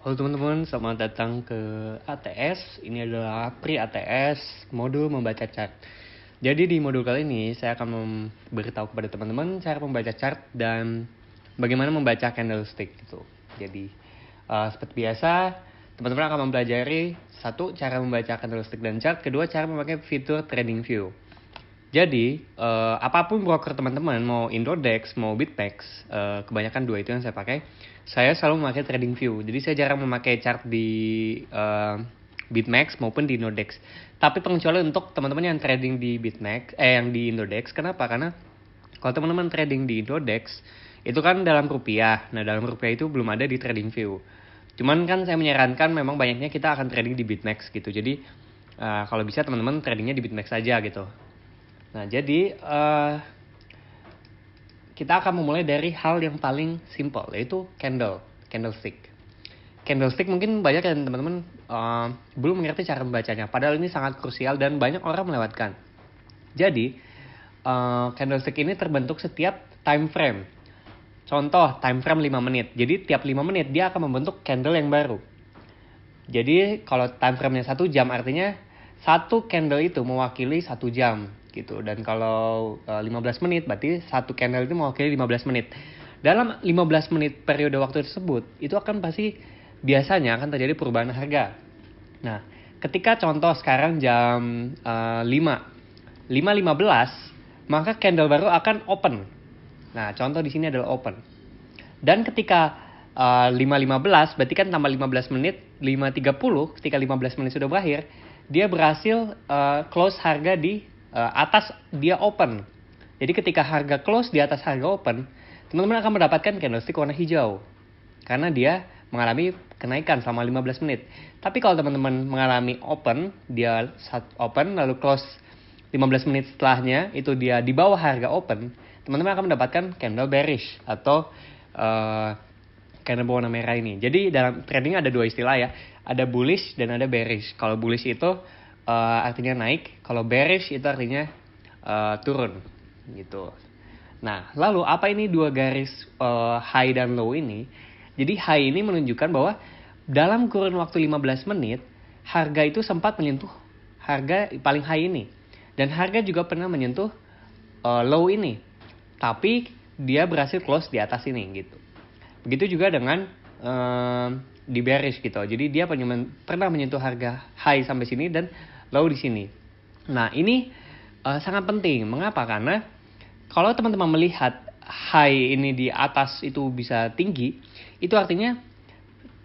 Halo teman-teman, selamat datang ke ATS. Ini adalah pre-ATS, modul membaca chart. Jadi di modul kali ini saya akan memberitahu kepada teman-teman cara membaca chart dan bagaimana membaca candlestick gitu. Jadi seperti biasa, teman-teman akan mempelajari satu, cara membaca candlestick dan chart. Kedua, cara memakai fitur trading view. Jadi apapun broker teman-teman, mau Indodex, mau BitMEX, kebanyakan dua itu yang saya pakai. Saya selalu memakai trading view. Jadi saya jarang memakai chart di BitMEX maupun di Indodex. Tapi pengecualian untuk teman-teman yang trading di BitMEX, yang di Indodex. Kenapa? Karena kalau teman-teman trading di Indodex, itu kan dalam rupiah. Nah, dalam rupiah itu belum ada di trading view. Cuman kan saya menyarankan memang banyaknya kita akan trading di BitMEX gitu. Jadi kalau bisa teman-teman tradingnya di BitMEX saja gitu. Nah, jadi kita akan memulai dari hal yang paling simple, yaitu candlestick. Candlestick mungkin banyak yang teman-teman belum mengerti cara membacanya, padahal ini sangat krusial dan banyak orang melewatkan. Jadi, candlestick ini terbentuk setiap time frame. Contoh, time frame 5 menit. Jadi, tiap 5 menit dia akan membentuk candle yang baru. Jadi, kalau time frame-nya 1 jam, artinya satu candle itu mewakili 1 jam. Gitu. Dan kalau 15 menit berarti satu candle itu mewakili 15 menit. Dalam 15 menit periode waktu tersebut itu akan pasti biasanya akan terjadi perubahan harga. Nah, ketika contoh sekarang jam 5.15 maka candle baru akan open. Nah, contoh di sini adalah open. Dan ketika 5.15 berarti kan tambah 15 menit, 5.30 ketika 15 menit sudah berakhir, dia berhasil close harga di atas dia open. Jadi ketika harga close di atas harga open, teman-teman akan mendapatkan candlestick warna hijau. Karena dia mengalami kenaikan selama 15 menit. Tapi kalau teman-teman mengalami open, dia open lalu close 15 menit setelahnya itu dia di bawah harga open, teman-teman akan mendapatkan candle bearish atau candle berwarna merah ini. Jadi dalam trading ada dua istilah ya. Ada bullish dan ada bearish. Kalau bullish itu artinya naik, kalau bearish itu artinya turun gitu. Nah, lalu apa ini dua garis high dan low ini? Jadi high ini menunjukkan bahwa dalam kurun waktu 15 menit harga itu sempat menyentuh harga paling high ini, dan harga juga pernah menyentuh low ini, tapi dia berhasil close di atas ini gitu. Begitu juga dengan di bearish gitu. Jadi dia pernah menyentuh harga high sampai sini dan low di sini. Nah, ini sangat penting. Mengapa? Karena kalau teman-teman melihat high ini di atas itu bisa tinggi, itu artinya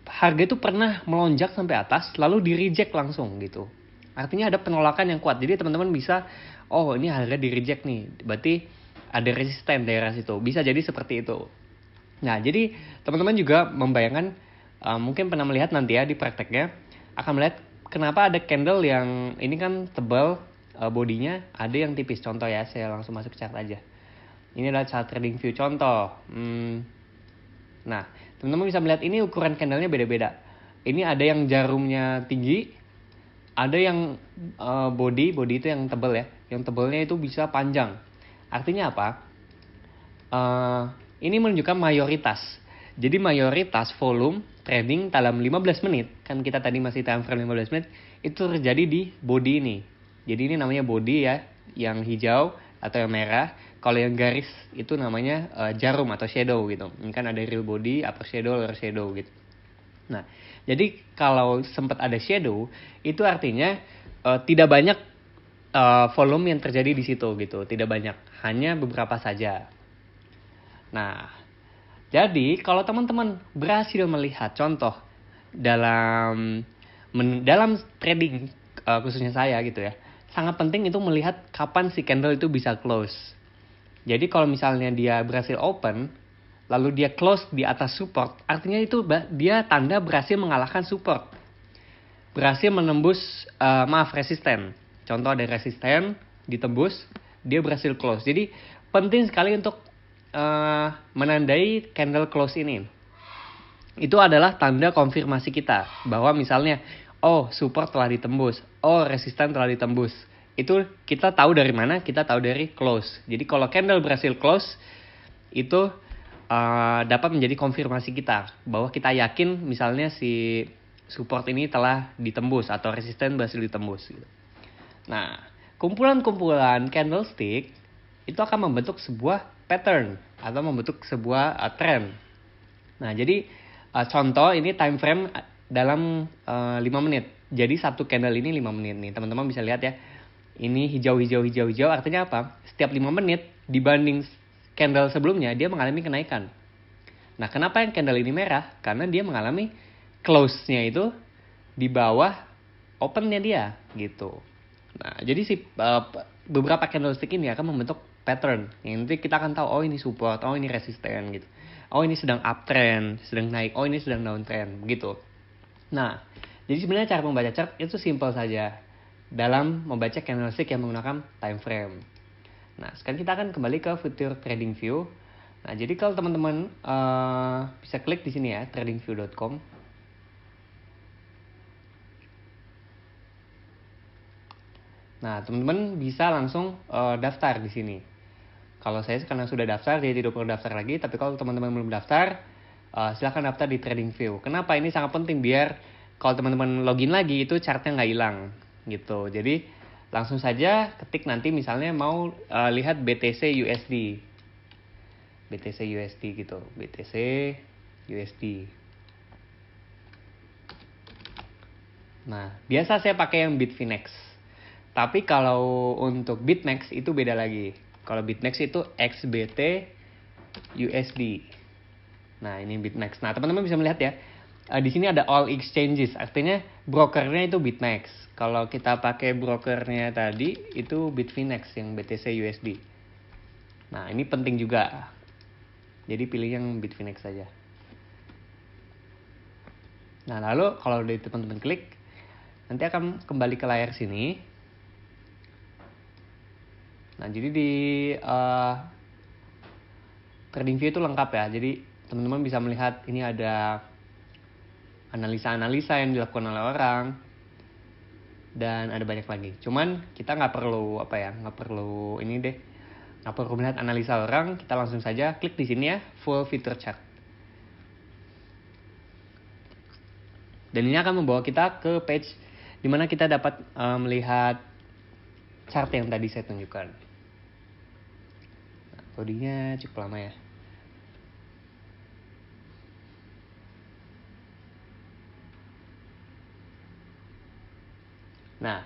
harga itu pernah melonjak sampai atas lalu di reject langsung gitu. Artinya ada penolakan yang kuat. Jadi teman-teman bisa, oh ini harga di reject nih, berarti ada resisten daerah situ. Bisa jadi seperti itu. Nah, jadi teman-teman juga membayangkan, mungkin pernah melihat nanti ya di prakteknya, akan melihat kenapa ada candle yang ini kan tebal bodinya, ada yang tipis. Contoh ya, saya langsung masuk chart aja. Ini adalah chart trading view contoh. Nah, teman-teman bisa melihat ini ukuran candlenya beda-beda. Ini ada yang jarumnya tinggi, ada yang body itu yang tebal ya. Yang tebalnya itu bisa panjang. Artinya apa? Ini menunjukkan mayoritas. Jadi mayoritas volume trading dalam 15 menit, kan kita tadi masih time frame 15 menit, itu terjadi di body ini. Jadi ini namanya body ya, yang hijau atau yang merah. Kalau yang garis itu namanya jarum atau shadow gitu. Ini kan ada real body, upper shadow, lower shadow gitu. Nah, jadi kalau sempat ada shadow, itu artinya tidak banyak volume yang terjadi di situ gitu. Tidak banyak, hanya beberapa saja. Nah, jadi kalau teman-teman berhasil melihat contoh dalam trading khususnya saya gitu ya, sangat penting itu melihat kapan si candle itu bisa close. Jadi kalau misalnya dia berhasil open, lalu dia close di atas support, artinya itu dia tanda berhasil mengalahkan support, berhasil menembus resisten. Contoh ada resisten ditembus, dia berhasil close. Jadi penting sekali untuk menandai candle close ini. Itu adalah tanda konfirmasi kita bahwa misalnya, oh support telah ditembus, oh resisten telah ditembus. Itu kita tahu dari mana? Kita tahu dari close. Jadi kalau candle berhasil close, itu dapat menjadi konfirmasi kita bahwa kita yakin misalnya si support ini telah ditembus atau resisten berhasil ditembus gitu. Nah, kumpulan-kumpulan candlestick itu akan membentuk sebuah pattern atau membentuk sebuah trend. Nah, jadi contoh ini time frame dalam 5 menit. Jadi satu candle ini 5 menit nih. Teman-teman bisa lihat ya. Ini hijau artinya apa? Setiap 5 menit dibanding candle sebelumnya dia mengalami kenaikan. Nah, kenapa yang candle ini merah? Karena dia mengalami close-nya itu di bawah open-nya dia gitu. Nah, jadi beberapa candlestick ini akan membentuk pattern. Yang nanti kita akan tahu, oh ini support, oh ini resisten gitu. Oh ini sedang uptrend, sedang naik, oh ini sedang downtrend begitu. Nah, jadi sebenarnya cara membaca chart itu simple saja dalam membaca candlestick yang menggunakan time frame. Nah, sekarang kita akan kembali ke Future Trading View. Nah, jadi kalau teman-teman bisa klik di sini ya, tradingview.com. Nah, teman-teman bisa langsung daftar di sini. Kalau saya karena sudah daftar, jadi tidak perlu daftar lagi. Tapi kalau teman-teman belum daftar, silahkan daftar di TradingView. Kenapa ini sangat penting? Biar kalau teman-teman login lagi, itu chartnya nggak hilang gitu. Jadi langsung saja ketik nanti misalnya mau lihat BTC USD. BTC USD gitu. BTC USD. Nah, biasa saya pakai yang Bitfinex. Tapi kalau untuk BitMEX itu beda lagi. Kalau BitMEX itu XBT USD. Nah, ini BitMEX. Nah, teman-teman bisa melihat ya. Di sini ada all exchanges, artinya brokernya itu BitMEX. Kalau kita pakai brokernya tadi itu Bitfinex yang BTC USD. Nah, ini penting juga. Jadi pilih yang Bitfinex saja. Nah, lalu kalau dari teman-teman klik, nanti akan kembali ke layar sini. Nah, jadi di TradingView itu lengkap ya. Jadi teman-teman bisa melihat ini ada analisa-analisa yang dilakukan oleh orang dan ada banyak lagi. Cuman kita nggak perlu nggak perlu melihat analisa orang. Kita langsung saja klik di sini ya, full feature chart. Dan ini akan membawa kita ke page di mana kita dapat melihat chart yang tadi saya tunjukkan. Nah, loadingnya cukup lama ya. Nah,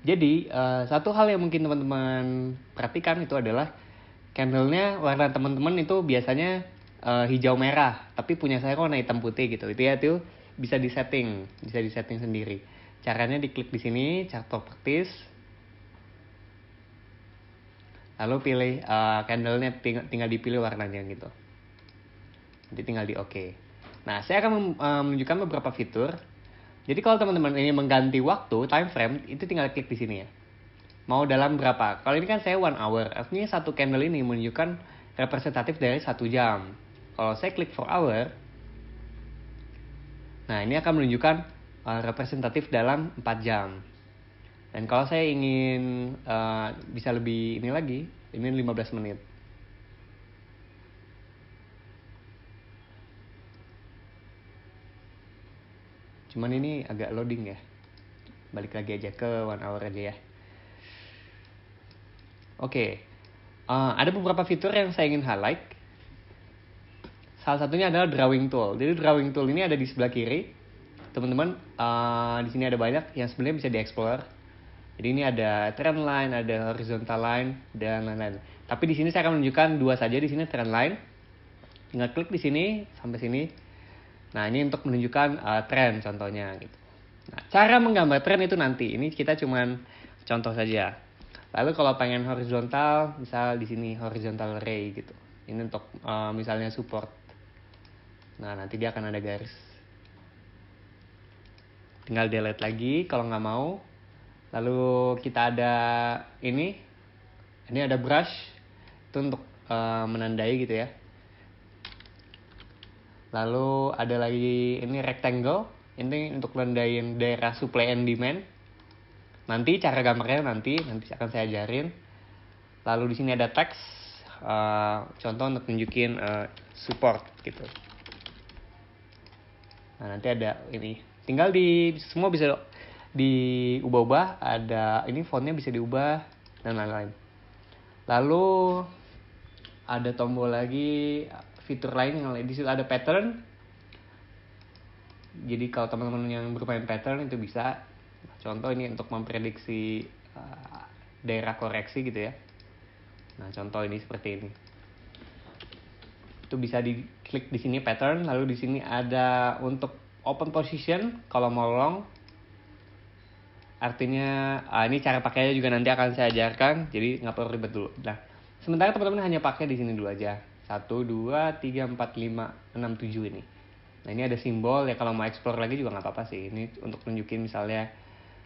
jadi satu hal yang mungkin teman-teman perhatikan itu adalah candlenya warna teman-teman itu biasanya hijau merah, tapi punya saya warna hitam putih gitu. Itu ya tuh bisa disetting sendiri. Caranya diklik di sini chart properties, lalu pilih candlenya tinggal dipilih warnanya gitu. Jadi tinggal di OK. Nah, saya akan menunjukkan beberapa fitur. Jadi kalau teman-teman ingin mengganti waktu, time frame, itu tinggal klik di sini ya. Mau dalam berapa? Kalau ini kan saya 1 hour, artinya satu candle ini menunjukkan representatif dari 1 jam. Kalau saya klik for hour, nah ini akan menunjukkan representatif dalam 4 jam. Dan kalau saya ingin bisa lebih ini lagi, ini 15 menit. Cuman ini agak loading ya. Balik lagi aja ke 1 hour aja ya. Oke. Ada beberapa fitur yang saya ingin highlight. Salah satunya adalah drawing tool. Jadi drawing tool ini ada di sebelah kiri. Teman-teman, di sini ada banyak yang sebenarnya bisa dieksplor. Jadi ini ada trend line, ada horizontal line, dan lain-lain. Tapi di sini saya akan menunjukkan 2 saja. Di sini trend line. Tinggal klik di sini sampai sini. Nah, ini untuk menunjukkan tren contohnya gitu. Nah, cara menggambar tren itu nanti. Ini kita cuman contoh saja. Lalu kalau pengen horizontal, misal di sini horizontal ray gitu. Ini untuk misalnya support. Nah, nanti dia akan ada garis. Tinggal delete lagi kalau nggak mau. Lalu kita ada ini. Ini ada brush. Itu untuk menandai gitu ya. Lalu ada lagi ini rectangle, ini untuk nandain daerah supply and demand. Nanti cara gambarnya nanti akan saya ajarin. Lalu di sini ada text, contoh untuk nunjukin support gitu. Nah, nanti ada ini. Tinggal semua bisa diubah-ubah, ada ini fontnya bisa diubah dan lain-lain. Lalu ada tombol lagi, fitur lain yang di situ ada pattern. Jadi kalau teman-teman yang bermain pattern itu bisa, contoh ini untuk memprediksi daerah koreksi gitu ya. Nah, contoh ini seperti ini. Itu bisa diklik di sini pattern, lalu di sini ada untuk open position kalau mau long. Artinya ini cara pakainya juga nanti akan saya ajarkan, jadi nggak perlu ribet dulu. Nah, sementara teman-teman hanya pakai di sini dulu aja. 1, 2, 3, 4, 5, 6, 7 ini. Nah, ini ada simbol ya, kalau mau explore lagi juga nggak apa-apa sih. Ini untuk nunjukin misalnya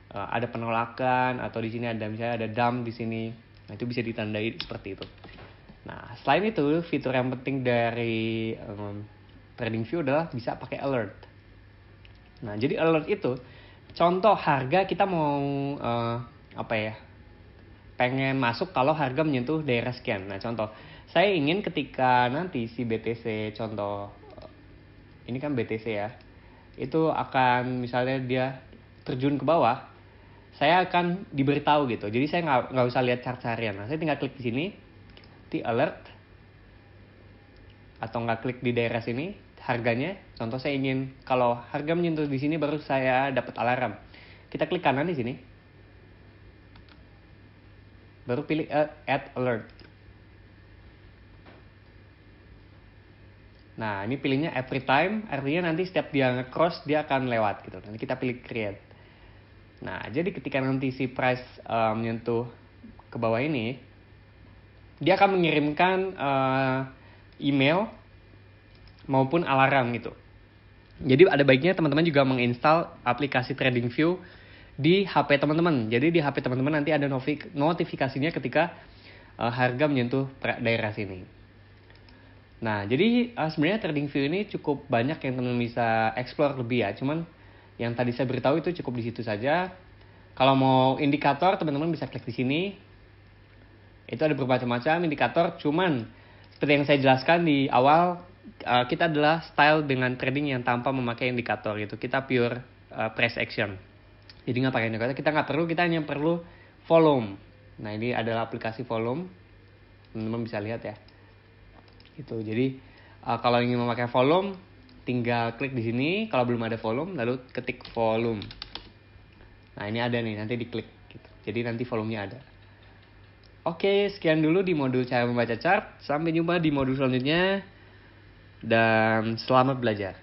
ada penolakan, atau di sini ada misalnya ada dump di sini. Nah, itu bisa ditandai seperti itu. Nah, selain itu fitur yang penting dari TradingView adalah bisa pakai alert. Nah, jadi alert itu contoh harga kita mau pengen masuk kalau harga menyentuh daerah sekian. Nah, contoh saya ingin ketika nanti si BTC, contoh ini kan BTC ya, itu akan misalnya dia terjun ke bawah, saya akan diberitahu gitu. Jadi saya nggak usah lihat chart harian. Nah, saya tinggal klik di sini di alert, atau nggak klik di daerah sini harganya. Contoh saya ingin kalau harga menyentuh di sini baru saya dapat alarm. Kita klik kanan di sini, baru pilih add alert. Nah, ini pilihnya every time, artinya nanti setiap dia nge-cross dia akan lewat gitu. Nanti kita pilih create. Nah, jadi ketika nanti si price menyentuh ke bawah ini, dia akan mengirimkan email maupun alarm gitu. Jadi ada baiknya teman-teman juga menginstal aplikasi TradingView di HP teman-teman. Jadi di HP teman-teman nanti ada notifikasinya ketika harga menyentuh daerah sini. Nah, jadi sebenarnya TradingView ini cukup banyak yang teman-teman bisa explore lebih ya. Cuman yang tadi saya beritahu itu cukup di situ saja. Kalau mau indikator, teman-teman bisa klik di sini. Itu ada bermacam-macam indikator. Cuman seperti yang saya jelaskan di awal, kita adalah style dengan trading yang tanpa memakai indikator gitu. Kita pure price action. Jadi nggak pakai indikator. Kita nggak perlu. Kita hanya perlu volume. Nah, ini adalah aplikasi volume. Teman-teman bisa lihat ya. Gitu. Jadi kalau ingin memakai volume, tinggal klik di sini. Kalau belum ada volume, lalu ketik volume. Nah, ini ada nih, nanti diklik gitu. Jadi nanti volumenya ada. Oke, sekian dulu di modul cara membaca chart. Sampai jumpa di modul selanjutnya. Dan selamat belajar.